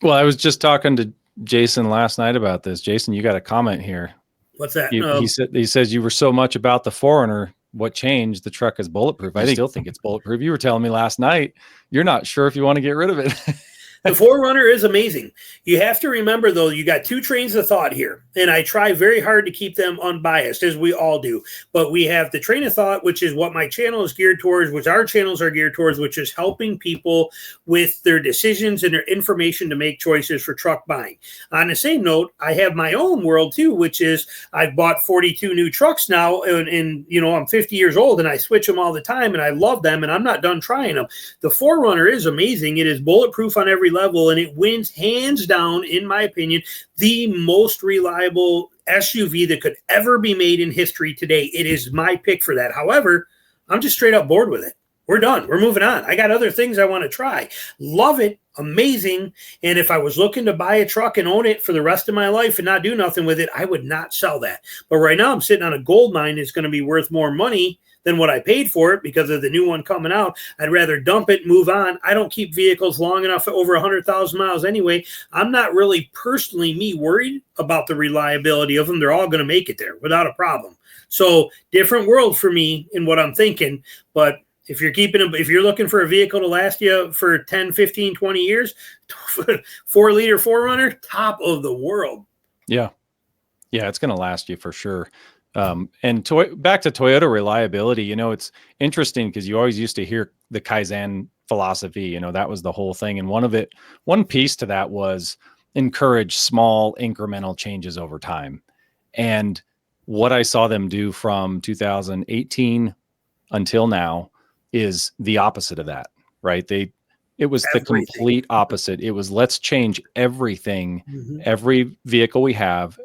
Well, I was just talking to Jason last night about this. Jason, you got a comment here. What's that? He says you were so much about the 4Runner. What changed? The truck is bulletproof. I still think it's bulletproof. You were telling me last night you're not sure if you want to get rid of it. The 4Runner is amazing. You have to remember, though, you got two trains of thought here, and I try very hard to keep them unbiased, as we all do. But we have the train of thought, which is what my channel is geared towards, which our channels are geared towards, which is helping people with their decisions and their information to make choices for truck buying. On the same note, I have my own world, too, which is I've bought 42 new trucks now, and I'm 50 years old, and I switch them all the time, and I love them, and I'm not done trying them. The 4Runner is amazing. It is bulletproof on every level, and it wins hands down, in my opinion, the most reliable SUV that could ever be made in history today. It is my pick for that. However, I'm just straight up bored with it. We're done. We're moving on. I got other things I want to try. Love it. Amazing. And if I was looking to buy a truck and own it for the rest of my life and not do nothing with it, I would not sell that. But right now I'm sitting on a gold mine that's going to be worth more money than what I paid for it because of the new one coming out. I'd rather dump it, move on. I don't keep vehicles long enough, over 100,000 miles anyway. I'm not really personally worried about the reliability of them. They're all going to make it there without a problem. So different world for me in what I'm thinking. But if you're looking for a vehicle to last you for 10, 15, 20 years, 4-liter 4Runner, top of the world. Yeah. Yeah, it's going to last you for sure. And back to Toyota reliability, it's interesting because you always used to hear the Kaizen philosophy, that was the whole thing. And one piece to that was encourage small incremental changes over time. And what I saw them do from 2018 until now is the opposite of that, right? It was the complete opposite. It was, let's change everything, every vehicle we have,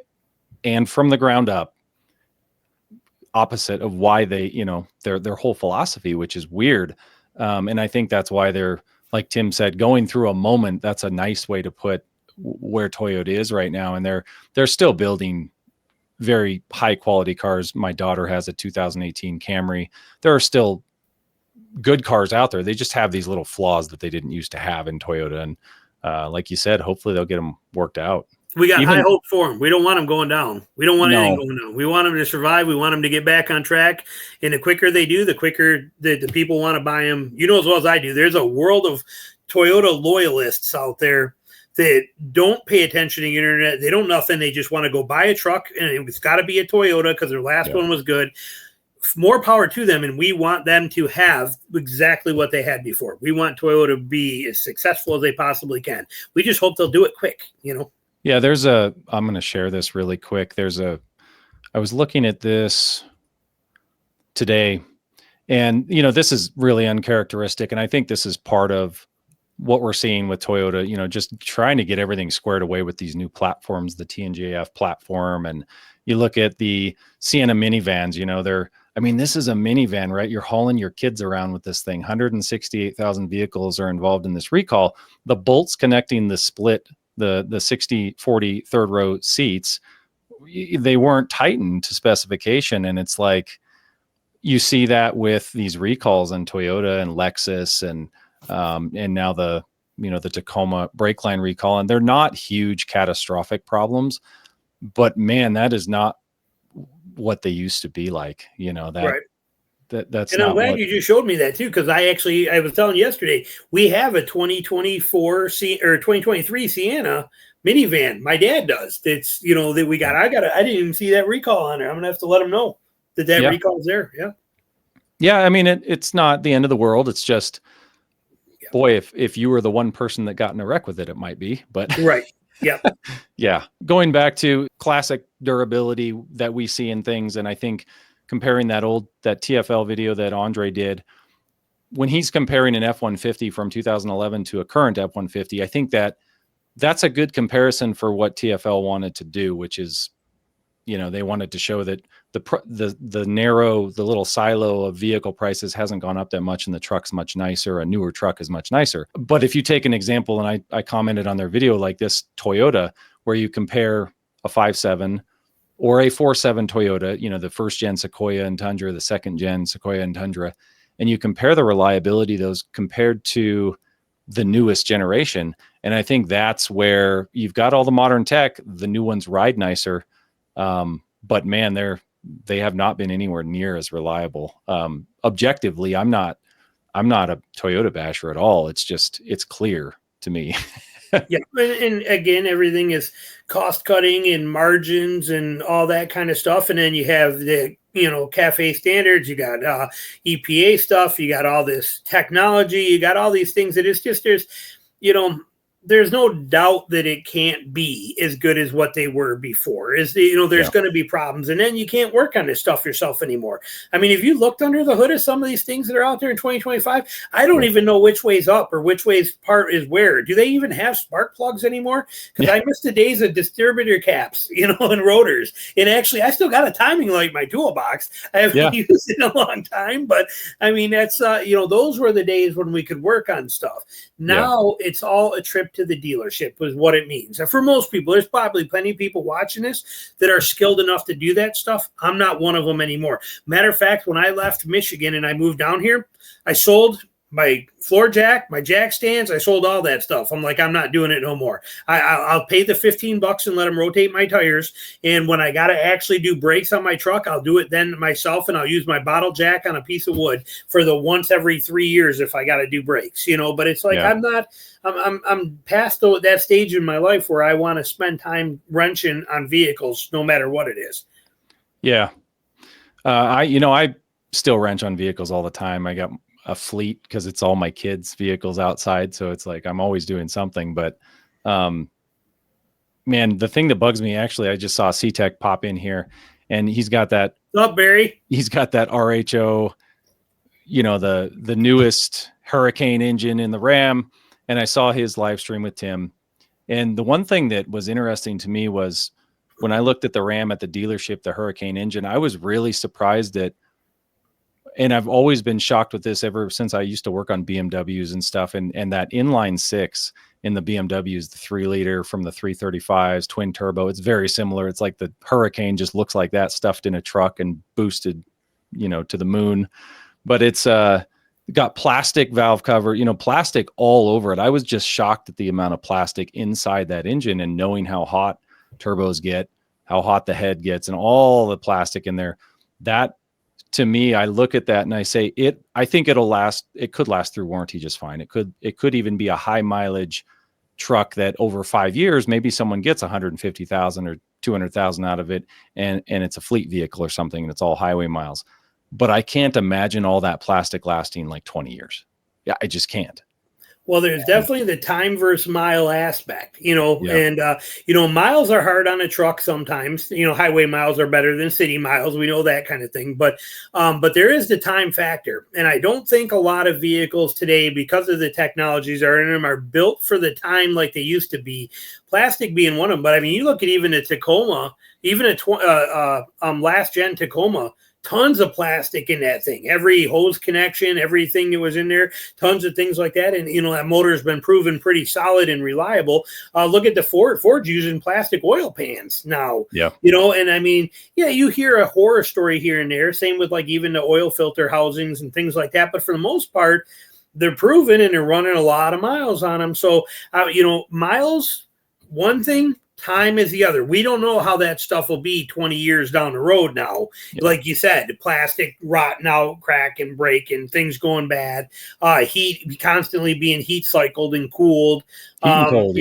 and from the ground up, opposite of why they, their whole philosophy, which is weird. And I think that's why they're, like Tim said, going through a moment. That's a nice way to put where Toyota is right now. And they're still building very high quality cars. My daughter has a 2018 Camry. There are still good cars out there. They just have these little flaws that they didn't used to have in Toyota. And like you said, hopefully they'll get them worked out. We got high hope for them. We don't want them going down. We don't want anything going down. We want them to survive. We want them to get back on track. And the quicker they do, the quicker the people want to buy them. You know as well as I do, there's a world of Toyota loyalists out there that don't pay attention to the internet. They don't nothing. They just want to go buy a truck, and it's got to be a Toyota because their last one was good. More power to them, and we want them to have exactly what they had before. We want Toyota to be as successful as they possibly can. We just hope they'll do it quick, Yeah, I'm going to share this really quick. I was looking at this today, and, this is really uncharacteristic. And I think this is part of what we're seeing with Toyota, just trying to get everything squared away with these new platforms, the TNGF platform. And you look at the Sienna minivans, this is a minivan, right? You're hauling your kids around with this thing. 168,000 vehicles are involved in this recall. The bolts connecting the split, the 60-40 third row seats, they weren't tightened to specification. And it's like, you see that with these recalls on Toyota and Lexus and now the Tacoma brake line recall. And they're not huge catastrophic problems, but man, that is not what they used to be like, right. That's and I'm glad you just showed me that too, because I was telling you yesterday, we have a 2024 or 2023 Sienna minivan. My dad does. It's that we got. I didn't even see that recall on there. I'm gonna have to let them know that recall is there. Yeah. It's not the end of the world. It's just, boy, if you were the one person that got in a wreck with it, it might be. But right. Yeah. Yeah. Going back to classic durability that we see in things. And I think comparing that TFL video that Andre did, when he's comparing an F-150 from 2011 to a current F-150, I think that's a good comparison for what TFL wanted to do, which is, they wanted to show that the narrow, the little silo of vehicle prices hasn't gone up that much, and the truck's much nicer. A newer truck is much nicer. But if you take an example, and I commented on their video, like this Toyota, where you compare a 5.7 or a 4.7 Toyota, the first gen Sequoia and Tundra, the second gen Sequoia and Tundra, and you compare the reliability of those compared to the newest generation, And I think that's where you've got all the modern tech. The new ones ride nicer, but man, they have not been anywhere near as reliable. Objectively, I'm not a Toyota basher at all. It's clear to me. Yeah, and again, everything is cost cutting and margins and all that kind of stuff. And then you have the cafe standards. You got EPA stuff. You got all this technology. You got all these things that it's just there's no doubt that it can't be as good as what they were before. There's going to be problems, and then you can't work on this stuff yourself anymore. I mean, if you looked under the hood of some of these things that are out there in 2025, I don't even know which way's up or which way's part is where. Do they even have spark plugs anymore? Because I miss the days of distributor caps, and rotors. And actually, I still got a timing light in my toolbox. I haven't used it in a long time, but I mean, that's those were the days when we could work on stuff. Now it's all a trip to the dealership was what it means. And for most people, there's probably plenty of people watching this that are skilled enough to do that stuff. I'm not one of them anymore. Matter of fact, when I left Michigan and I moved down here, I sold my floor jack, my jack stands. I sold all that stuff. I'm like, I'm not doing it no more. I'll pay the $15 and let them rotate my tires. And when I got to actually do brakes on my truck, I'll do it then myself, and I'll use my bottle jack on a piece of wood for the once every 3 years if I got to do brakes, But it's like I'm past that stage in my life where I want to spend time wrenching on vehicles, no matter what it is. Yeah, I still wrench on vehicles all the time. I got a fleet because it's all my kids' vehicles outside. So it's like, I'm always doing something, but, man, the thing that bugs me, actually, I just saw C-Tech pop in here and he's got that. What's up, Barry? He's got that RHO, the newest Hurricane engine in the Ram. And I saw his live stream with Tim. And the one thing that was interesting to me was when I looked at the Ram at the dealership, the Hurricane engine, I was really surprised at, and I've always been shocked with this ever since I used to work on BMWs and stuff. And that inline six in the BMWs, the 3-liter from the 335s, twin turbo, it's very similar. It's like the Hurricane just looks like that stuffed in a truck and boosted, to the moon. But it's got plastic valve cover, plastic all over it. I was just shocked at the amount of plastic inside that engine, and knowing how hot turbos get, how hot the head gets, and all the plastic in there. That, to me, I look at that and I say I think it'll last. It could last through warranty just fine. It could even be a high mileage truck that over 5 years, maybe someone gets 150,000 or 200,000 out of it. And it's a fleet vehicle or something, and it's all highway miles, but I can't imagine all that plastic lasting like 20 years. Yeah. I just can't. Well, there's definitely the time versus mile aspect, and, miles are hard on a truck sometimes. Highway miles are better than city miles. We know that kind of thing. But there is the time factor. And I don't think a lot of vehicles today, because of the technologies that are in them, are built for the time like they used to be, plastic being one of them. But I mean, you look at even a Tacoma, even a last gen Tacoma, tons of plastic in that thing, every hose connection, everything that was in there, tons of things like that. And, that motor has been proven pretty solid and reliable. Look at the Ford's using plastic oil pans now, and I mean, you hear a horror story here and there, same with like even the oil filter housings and things like that. But for the most part, they're proven and they're running a lot of miles on them. So, miles, one thing, time is the other. We don't know how that stuff will be 20 years down the road now. Yeah. Like you said, plastic rotting out, cracking, breaking, things going bad, heat constantly being heat cycled and cooled, cold,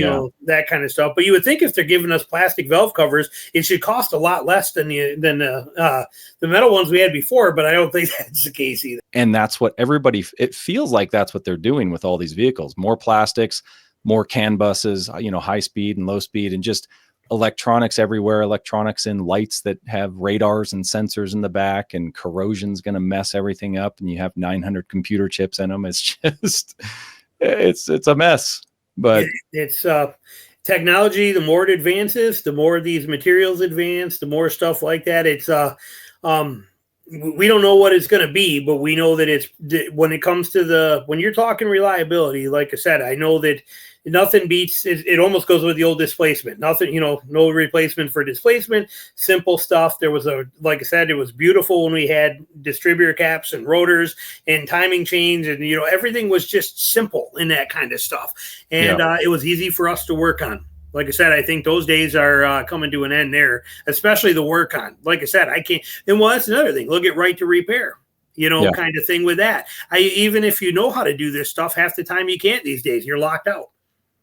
that kind of stuff. But you would think if they're giving us plastic valve covers, it should cost a lot less than the metal ones we had before. But I don't think that's the case either. And that's what it feels like that's what they're doing with all these vehicles. More plastics, more CAN buses, high speed and low speed, and just electronics everywhere, electronics in lights that have radars and sensors in the back, and corrosion's going to mess everything up. And you have 900 computer chips in them. It's just, it's a mess, but it's technology. The more it advances, the more these materials advance, the more stuff like that. It's, we don't know what it's going to be, but we know that it's when it comes to when you're talking reliability, like I said, I know that nothing beats it. It almost goes with the old displacement. Nothing, no replacement for displacement. Simple stuff. There was like I said, it was beautiful when we had distributor caps and rotors and timing chains, and everything was just simple in that kind of stuff. And it was easy for us to work on. Like I said, I think those days are coming to an end there, especially the work on. Like I said, I can't. And well, that's another thing. Look at right to repair, kind of thing with that. Even if you know how to do this stuff, half the time you can't these days. You're locked out.